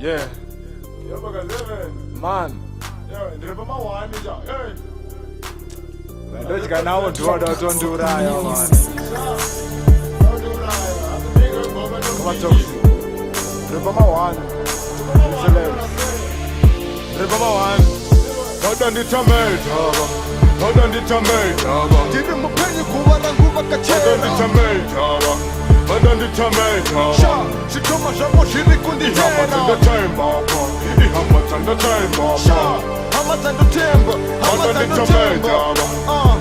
Yeah. Man. Ndojika nawo ndiwada tonduraya man. Rebama one. Rebama one. Hold on the tomato. Hold on the tomato. Diri mupenyi kuwala nguva kachera. Hold on the tomato. Hold on the tomato. Sha, shikoma jamo shiri kundi Ihamata hena. the time baba. Ihamata the time baba. Sha, hamata ndo temba. Hold on the Hamata ndo tomato. temba.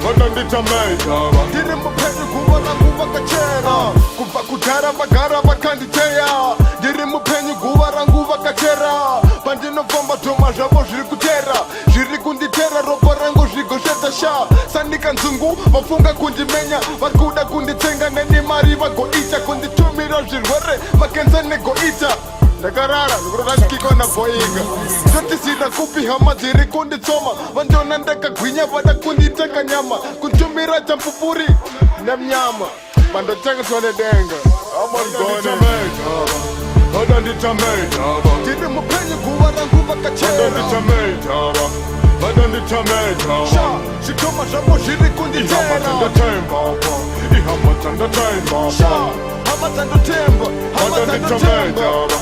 Hold on the tomato. Diri mupenyi kuwala nguva kachera. Kuva kutara bagara bakanditeya. Diri mupenyi kuwala nguva kachera. Bandino vomba toma jamo shiri kutera. Shiri kunditera ropa rango shigosheta sha. Sandika nzungu mafunga kundimenya. Vakuda kunditenga neni mari vagoita. Kunditumira zvirwere makenzane goita. Ndakarara ndikurodashikiko na boyinga. Zoti sina kupi hama dziri kunditsoma. Vandona ndakagwinya vada kunditeka nyama. Kuntumira champupuri nemnyama. Mandotengeswa nedenga. Hold on the tomato. Diri mupenyi kuwa rangu Hold on the vakachera. tomato. Hold on the tomato. Sha, shikoma jamo shiri kunditera. Ihamata the time baba. Ihamata the time Sha, baba. hamata ndo temba. Hold on Hamata the ndo temba. tomato.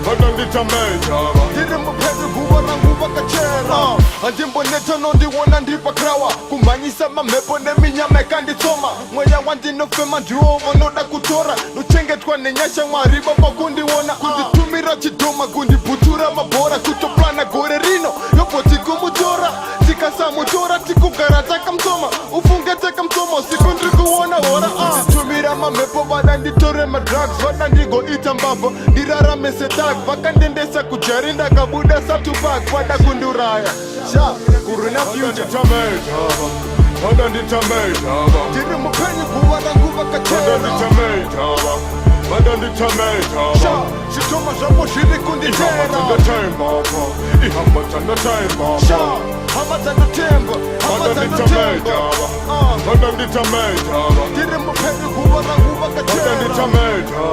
Hold on the tomato. Diri mupenyi kuwa rangu vakachera. Andimboneta nondiwona ndipakrawa. Kumanyisa mamepo neminyama ikanditsoma. Mweya wandinofema ndiwo vonoda kutora. Nochengetwa nenyasha mwari baba kundiwona. Kunditumira chidhoma kundiputura mabhora. Kutoplana gore rino yoboti kumutora. Tikasamutora tikugara takamsoma. Ufunge takamsoma usiku ndikuwona hora. Tumira mamepo vada nditore madrugs. Vada ndigoita mbavha ndirarame setak. Vakandendesa kujari ndakabuda satubak. Vada kunduraya Sha, kuruna Hold on the future. tomato. Hold on the tomato. Diri mupenyi kuwa rangu Hold on the vakachera. tomato. Hold on the tomato. Sha, shitoma jamo shiri Ihamata kunditera. the time baba. Ihamata the time Sha, baba. hamata ndo temba. Hold on Hamata the ndo tomato. temba. Hold on the tomato. Diri mupenyi kuwa rangu Hold on the vakachera. tomato.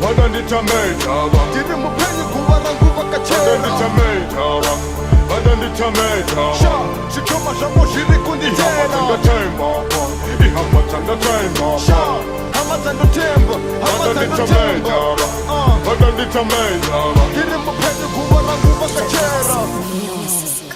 Hold on the tomato. Diri mupenyi kuwa rangu Hold on the vakachera. tomato. Hold on the tomato. Sha, shitoma jamo shiri Ihamata kunditera. the time baba. Ihamata the time Sha, baba. hamata ndo temba. Hold on Hamata the ndo tomato. temba. Hold on the tomato. Diri mupenyi kuwa rangu vakachera. Music.